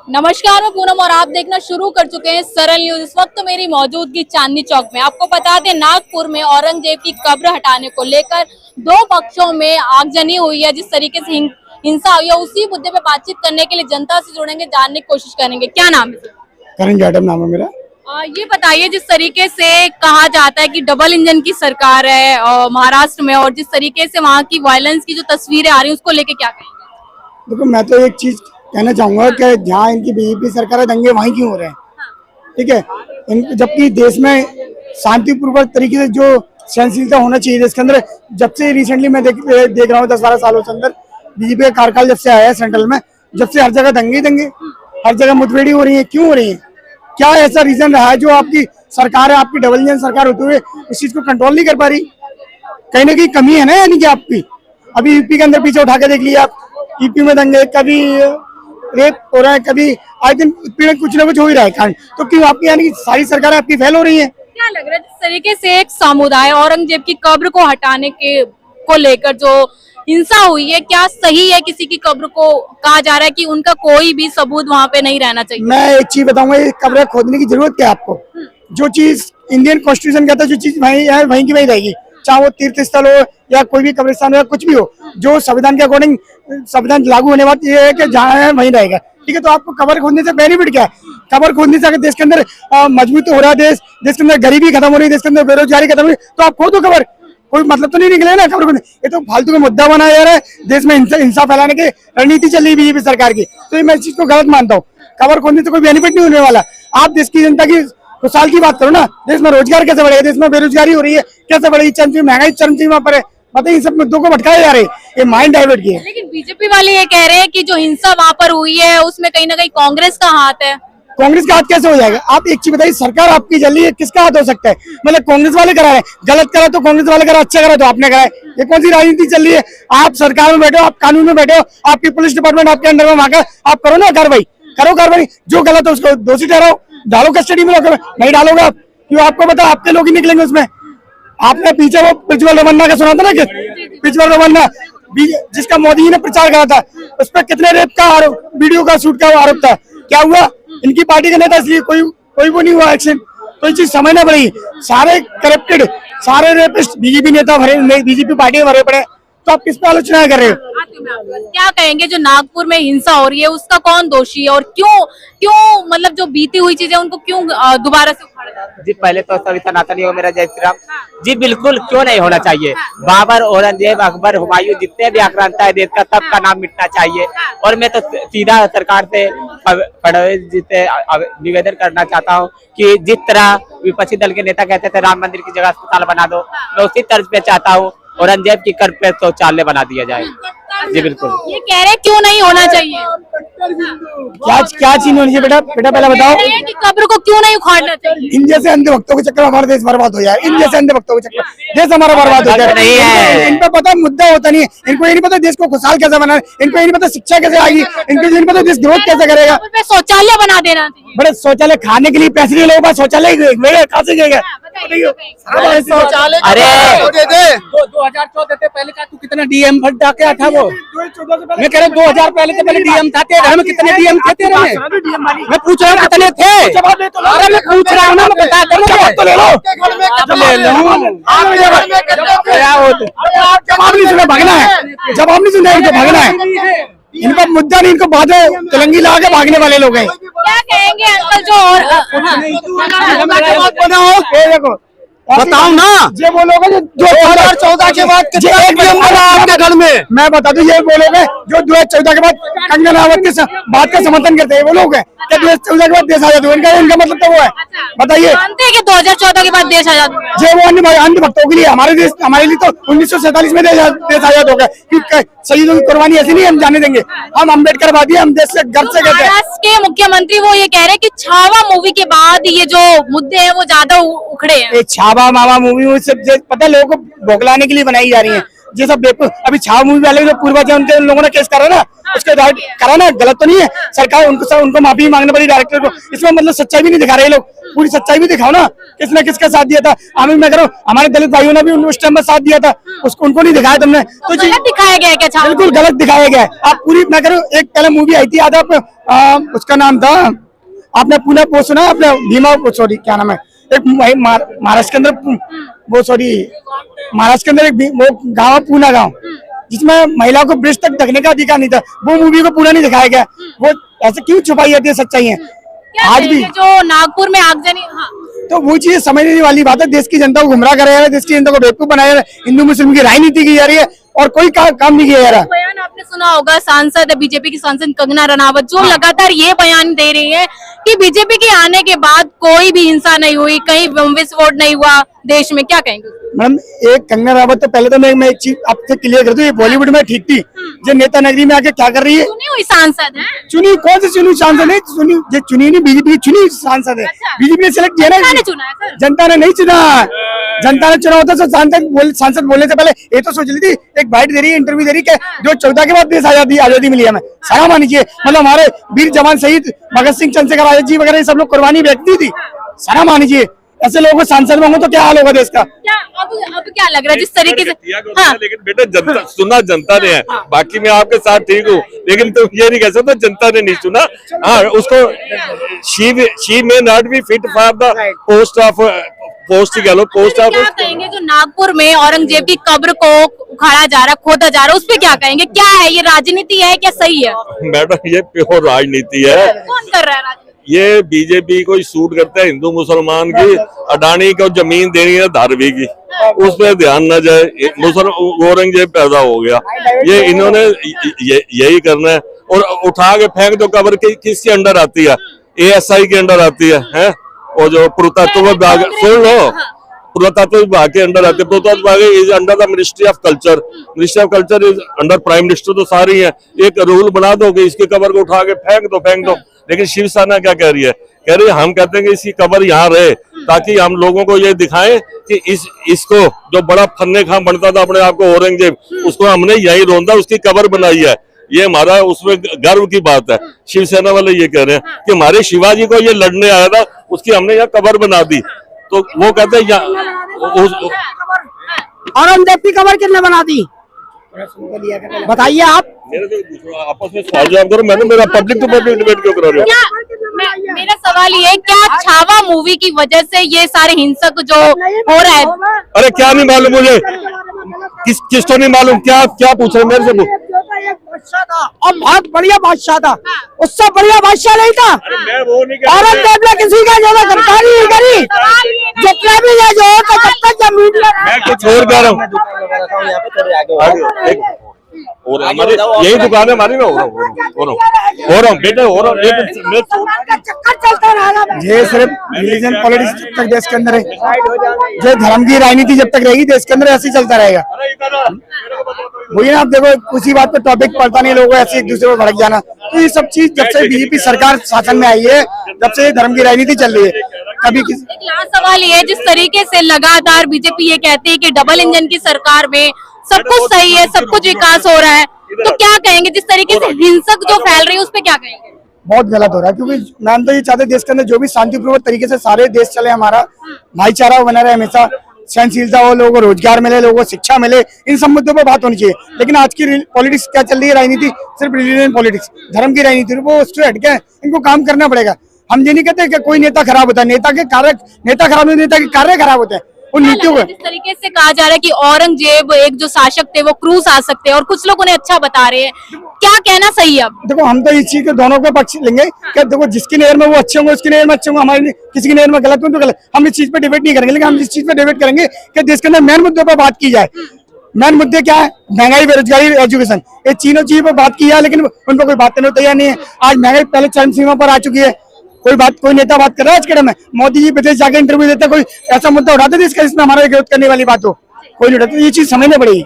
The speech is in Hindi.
नमस्कार, मैं पूनम और आप देखना शुरू कर चुके हैं सरल न्यूज। इस वक्त मेरी मौजूदगी चांदनी चौक में। आपको बता दें, नागपुर में औरंगजेब की कब्र हटाने को लेकर दो पक्षों में आगजनी हुई है। जिस तरीके से हिंसा हुई है, उसी मुद्दे पे बातचीत करने के लिए जनता से जुड़ेंगे, जानने की कोशिश करेंगे। क्या नाम है? करण जाटव नाम है मेरा। ये बताइए, जिस तरीके से कहा जाता है कि डबल इंजन की सरकार है महाराष्ट्र में, और जिस तरीके से वहाँ की वायलेंस की जो तस्वीरें आ रही है, उसको लेके क्या कहेंगे? देखो, मैं तो एक चीज कहना चाहूंगा कि जहाँ इनकी बीजेपी सरकार है, दंगे वहीं क्यों हो रहे हैं? ठीक है, जबकि देश में शांतिपूर्वक तरीके से जो सहनशीलता होना चाहिए इसके अंदर, जब से रिसेंटली मैं देख रहा हूँ 10-12 सालों के अंदर बीजेपी का कार्यकाल जब से आया है सेंट्रल में, जब से हर जगह दंगे, हर जगह मुठभेड़ी हो रही है। क्यों हो रही है? क्या ऐसा रीजन रहा है जो आपकी सरकार है, आपकी डबल इंजन सरकार होते हुए इस चीज को कंट्रोल नहीं कर पा रही? कहीं ना कहीं कमी है ना, यानी कि आपकी। अभी यूपी के अंदर पीछे उठा के देख लिया आप, यूपी में दंगे, कभी रेप हो रहा है, कभी आए दिन उत्पीड़न, कुछ ना कुछ हो ही रहा है कांड। तो क्यों आपकी यानी कि सारी सरकार आपकी फेल हो रही है? क्या लग रहा है, जिस तरीके से एक समुदाय औरंगजेब की कब्र को हटाने को लेकर जो हिंसा हुई है, क्या सही है किसी की कब्र को कहा जा रहा है कि उनका कोई भी सबूत वहाँ पे नहीं रहना चाहिए? मैं एक चीज बताऊंगा, ये कब्र खोदने की जरूरत क्या है आपको? जो चीज इंडियन कॉन्स्टिट्यूशन कहता है, जो चीज वहीं है वहीं की वहीं रहेगी, चाहे वो तीर्थ स्थल हो या कोई भी कब्रिस्तान हो या कुछ भी हो। जो संविधान के अकॉर्डिंग संविधान लागू होने वाला ये है कि जहाँ है वहीं रहेगा। ठीक है, तो आपको कब्र खोदने से बेनिफिट क्या है? कब्र खोदने से अगर देश के अंदर मजबूत हो रहा है, देश के अंदर गरीबी खत्म हो रही है, देश के अंदर बेरोजगारी खत्म हो रही है, तो आप खोदो कब्र। कोई मतलब तो नहीं निकले ना कब्र खोदने। ये तो फालतू का मुद्दा बनाया जा रहा है, देश में हिंसा फैलाने की रणनीति चल रही है बीजेपी सरकार की। तो ये मैं इस चीज को गलत मानता हूँ। कब्र खोदने से कोई बेनिफिट नहीं होने वाला। आप देश की जनता की खुशहाल की बात करो ना। देश में रोजगार कैसे बढ़ेगा? देश में बेरोजगारी हो रही है, कैसे बढ़ेगी? चरमसी महंगाई चरमसीमा पर है। बताइए, इन सब मुद्दों को भटकाए जा रहे हैं, ये माइंड डाइवर्ट किए। लेकिन बीजेपी वाले ये कह रहे हैं कि जो हिंसा वहाँ पर हुई है, उसमें कहीं ना कहीं कांग्रेस का हाथ है। कांग्रेस का हाथ कैसे हो जाएगा? आप एक चीज बताइए, सरकार आपकी चल रही है, किसका हाथ हो सकता है? मतलब कांग्रेस वाले करा रहे हैं, गलत करा तो कांग्रेस वाले करा, अच्छा करा तो आपने करा है। ये कौन सी राजनीति चल रही है? आप सरकार में बैठे हो, आप कानून में बैठे हो, आपकी पुलिस डिपार्टमेंट आपके अंडर में, वहां का आप करो ना कार्रवाई, करो कार्रवाई। जो गलत है उसको दोषी ठहराओ, डालो कस्टडी में, नहीं डालोगे आप क्यों? आपको पता आपके लोग ही निकलेंगे उसमें। आपने पीछे वो प्रज्वल रमन्ना का सुना था ना, कि प्रज्वल रमन्ना जिसका मोदी जी ने प्रचार करा था, उस पर कितने रेप का आरोप, वीडियो का शूट का आरोप था। क्या हुआ? इनकी पार्टी का नेता, इसलिए कोई वो नहीं हुआ एक्शन। तो ये चीज समझना पड़ेगी। सारे करप्टेड, सारे रेपिस्ट बीजेपी नेता भरे, बीजेपी पार्टी भरे पड़े, तो आप किस पे आलोचना कर रहे हो? क्या कहेंगे, जो नागपुर में हिंसा हो रही है उसका कौन दोषी है, और क्यों मतलब जो बीती हुई चीजें उनको क्यों दोबारा से उखाड़ा जाता है? जी, पहले तो सभी सनातनी हो, मेरा जय श्री राम जी। बिल्कुल क्यों नहीं होना चाहिए? बाबर, औरंगजेब, अकबर, हुमायूं, जितने भी आक्रांता है देश का, सबका नाम मिटना चाहिए। और मैं तो सीधा सरकार से फडणवीस जी से निवेदन करना चाहता हूँ कि जिस तरह विपक्षी दल के नेता कहते थे राम मंदिर की जगह अस्पताल बना दो, मैं उसी तर्ज पे चाहता हूँ औरंगजेब की कब्र पे शौचालय बना दिया जाए। जी बिल्कुल। ये कह रहे हैं क्यों नहीं होना चाहिए? क्या चीज होनी चाहिए? बेटा पहले बताओ, कि कब्र को क्यों नहीं उखाड़ना चाहिए? इन जैसे अंधे भक्तों के चक्कर में हमारा देश बर्बाद हो जाए। इन जैसे अंधे भक्तों के चक्कर में देश हमारा बर्बाद हो जाए। नहीं है, इनको पता मुद्दा होता नहीं है। इनको ये नहीं पता देश को खुशहाल कैसे बनाना, इनको ये नहीं पता शिक्षा कैसे आएगी, इनको ये नहीं पता देश ग्रोथ कैसे करेगा। शौचालय बना देना चाहिए। बड़े शौचालय खाने के लिए पैसे नहीं, लोगों का शौचालय कहाँ से जाएगा? शौचालय अरे 2014 से पहले का तू कितना डीएम भर डाके था वो? मैं कह रहा 2000 पहले से पहले डीएम था तेरे में, कितने डीएम थे तेरे में? मैं पूछ रहा हूँ कितने थे? अरे मैं पूछ रहा हूँ ना, मैं बता दे तो ले लो, ले लो। जवाब नहीं सुना, भागना है। जवाब नहीं सुना, इनको भागना है। इनका मुद्दा नहीं, इनको बाद में तिलंगी लगा के भागने वाले लोग हैं। क्या कहेंगे अंकल, जो देखो बताओ ना, ये बोलोगे जो 2014 के बाद एक डीएम बना आपके घर में। मैं बता दूं, ये बोलोगे जो 2014 के बाद कंगना रनावत के बात का समर्थन करते हैं वो लोग हैं क्या? 2014 के बाद देश आजाद हुआ, इनका मतलब तो वो है। बताइए, मानते हैं कि 2014 के बाद देश आजाद हुआ? जो वो अन्य भक्तों के लिए, हमारे लिए तो 1947 में देश आजाद हो गया। क्योंकि शहीदों की कुर्बानी ऐसी नहीं हम जाने देंगे। हम अम्बेडकरवादी, हम देश से गर्व से कहते हैं। महाराष्ट्र के मुख्यमंत्री वो ये कह रहे हैं कि छावा मूवी के बाद ये जो मुद्दे हैं वो ज्यादा उखड़े हैं। छावा मावा मूवी पता है लोगों को भोगलाने के लिए बनाई जा रही है। ये सब बेवकूफ। अभी छाव मूवी वाले जो पूर्वज उनके उन लोगों ने केस करा ना, उसके करा ना, गलत तो नहीं है। सरकार उनको माफी मांगने पड़ी डायरेक्टर को। इसमें मतलब सच्चाई भी नहीं दिखा रहे लोग, पूरी सच्चाई भी दिखाओ ना, किसने किसका साथ दिया था। आमिर मैं कह रहा हूँ हमारे दलित भाइयों ने भी उस टाइम में साथ दिया था, उसको उनको नहीं दिखाया तुमने, तो गलत दिखाया गया है क्या छावा? बिल्कुल गलत दिखाया गया है। आप पूरी मैं कह रहा हूँ, एक पहले मूवी आई थी याद है आपको, उसका नाम था, आपने पुणे वो सुना है आपने, भीमा, सॉरी क्या नाम है, एक महाराष्ट्र के अंदर वो, सॉरी महाराष्ट्र के अंदर एक वो गाँव, पूना गाँव, जिसमें महिला को ब्रिज तक ढकने का अधिकार नहीं था, वो मूवी को पूरा नहीं दिखाया गया। वो ऐसे क्यों छुपाई जाती है सच्चाई है आज भी? जो नागपुर में आगजनी, हाँ, तो वो चीज समझने वाली बात है। देश की जनता को गुमराह कराया जा रहा है, देश की जनता को बेवकूफ बनाया जा रहा है, हिंदू मुस्लिम की राजनीति की जा रही है और कोई काम नहीं किया जा रहा। बयान आपने सुना होगा, सांसद बीजेपी की सांसद कंगना रनावत जो लगातार ये बयान दे रही है कि बीजेपी के आने के बाद कोई भी हिंसा नहीं हुई, कहीं विस्फोट नहीं हुआ देश में, क्या कहेंगे? मैडम एक कंगना रनावत, तो पहले तो मैं एक चीज आपसे क्लियर कर दूं, ये बॉलीवुड में ठीक थी, जो नेता नगरी में आके क्या कर रही है? चुनी हुई सांसद है। चुनी कौन सी चुनी सांसद नहीं चुनी, ये चुनी नहीं, बीजेपी की चुनी सांसद है। बीजेपी ने सिलेक्ट किया ना, जनता ने चुना है सर। जनता ने नहीं चुना। जनता ने चुना होता तो सांसद बोलने से पहले ये तो सोच ली थी, एक बाइट दे रही है, इंटरव्यू दे रही है, जो 14 के बाद देश आजादी मिली हमें, सारा मानी चाहिए। मतलब हमारे वीर जवान शहीद भगत सिंह, चंद्रशेखर आजाद जी वगैरह सब लोग कुर्बानी व्यक्ति थी, सारा मानी चाहिए। ऐसे लोगों को सांसद मांगो तो क्या हाल होगा देश का? क्या अब क्या लग रहा है जिस तरीके से? हाँ, लेकिन बेटा जनता सुना, जनता ने है, बाकी मैं आपके साथ ठीक हूँ, लेकिन तुम ये नहीं कह सकते जनता ने नहीं सुना। हाँ, उसको she may not be fit for the post of क्या कहेंगे जो नागपुर में औरंगजेब की कब्र को उखाड़ा जा रहा, खोदा जा रहा, उस पर क्या कहेंगे? क्या है ये, राजनीति है क्या सही है? मैडम ये प्योर राजनीति है। कौन कर रहा है राजनीति? ये बीजेपी को सूट करता है, हिंदू मुसलमान की, अडानी को जमीन देनी है धारवी की, उसमें ध्यान न जाए। औरंगजेब पैदा हो गया, ये इन्होंने यही करना है। और उठा के फेंक दो कब्र, किसके अंडर आती है? ASI के अंडर आती है? और जो पुरातत्व विभाग, सुन लो, पुरातत्व विभाग के अंडर आते हैं। पुरातत्व विभाग is under the ministry of culture, ministry of culture is under prime minister, तो सारी है। एक रूल बना दो कि इसकी कब्र को उठा के फेंक दो। लेकिन शिवसेना क्या कह रही है? कह रही है हम कहते हैं कि इसकी कब्र यहाँ रहे, ताकि हम लोगों को ये दिखाएं कि इसको जो बड़ा फन्ने खां बनता था अपने आप को औरंगजेब, उसको हमने यही रोंदा, उसकी कब्र बनाई है। ये हमारा उसमें गर्व की बात है। शिवसेना वाले ये कह रहे हैं कि हमारे शिवाजी को ये लड़ने आया था, उसकी हमने यहाँ कब्र बना दी। तो वो कहते हैं औरंगजेब की कब्र किसने बना दी? बताइए आप। आपस में सवाल जवाब करो, मैंने मेरा पब्लिक टू पब्लिक डिबेट क्यों करा रहे हो? मेरा सवाल ये है, क्या छावा मूवी की वजह से ये सारे हिंसक जो हो रहा है? अरे क्या नहीं मालूम मुझे, किसको नहीं मालूम? क्या पूछ रहे मेरे से? और बहुत बढ़िया बादशाह था, उससे बढ़िया बादशाह नहीं था। मैं वो नहीं कह औरंगजेब ने किसी का ज्यादा गद्दारी नहीं करी, जितना भी ये जो है तो जब तक जमीन मैं कुछ और कह रहा हूँ। और हमारी यही दुकान है हमारी में, हो रहा हूँ बेटे, हो रहा हूँ। चक्कर चलता रहा। ये सिर्फ रिलीजन पॉलिटिक्स जब तक देश के अंदर है, ये धर्म की राजनीति जब तक रहेगी देश के अंदर, ऐसे ही चलता रहेगा। वही ना, आप देखो उसी बात पे टॉपिक पड़ता नहीं, लोगों ऐसे एक दूसरे को भड़क जाना। तो ये सब चीज जब से बीजेपी सरकार शासन में आई है, जब से धर्म की राजनीति चल रही है। कभी एक लास्ट सवाल ये है, जिस तरीके से लगातार बीजेपी ये कहती है कि डबल इंजन की सरकार में सब कुछ सही है, सब कुछ विकास हो रहा है, तो क्या कहेंगे? जिस तरीके से हिंसक जो फैल रही है उस पर क्या कहेंगे? बहुत गलत हो रहा है, क्योंकि मैम तो ये चाहते देश के अंदर जो भी शांतिपूर्वक तरीके से सारे देश चले, हमारा भाईचारा बना रहे, हमेशा सहनशीलता हो, लोगों को रोजगार मिले, लोगों को शिक्षा मिले, इन सब मुद्दों पर बात होनी चाहिए। लेकिन आज की पॉलिटिक्स क्या चल रही है, राजनीति सिर्फ रिलीजन पॉलिटिक्स, धर्म की राजनीति, वो उससे हट के इनको काम करना पड़ेगा। हम ये नहीं कहते कि कोई नेता खराब होता है, नेता खराब नहीं, नेता के कार्य खराब होते हैं। उन नीतियों को जिस तरीके से कहा जा रहा है कि औरंगजेब एक जो शासक थे वो क्रूस आ सकते हैं, और कुछ लोग उन्हें अच्छा बता रहे हैं, क्या कहना सही है? अब देखो हम तो इस चीज के दोनों के पक्ष लेंगे कि देखो जिसकी नजर में वो अच्छे होंगे, उसकी नजर में अच्छे होंगे, हमारी किसी की नजर में गलत हो तो गलत। हम इस चीज पे डिबेट नहीं करेंगे, लेकिन हम इस चीज पे डिबेट करेंगे कि देश के अंदर मेन मुद्दों पर बात की जाए। मेन मुद्दे क्या है? महंगाई, बेरोजगारी, एजुकेशन, ये तीनों चीजों पर बात की जाए, लेकिन उन पर कोई बात करने को तैयार नहीं है। आज महंगाई पहले चरम सीमा पर आ चुकी है, कोई नेता बात कर रहा है आज के टाइम में? मोदी जी विदेश जाकर इंटरव्यू देते, कोई ऐसा मुद्दा उठाते थे जिसमें हमारा विरोध करने वाली बात हो? कोई नहीं उठाता। ये चीज समझनी पड़ेगी।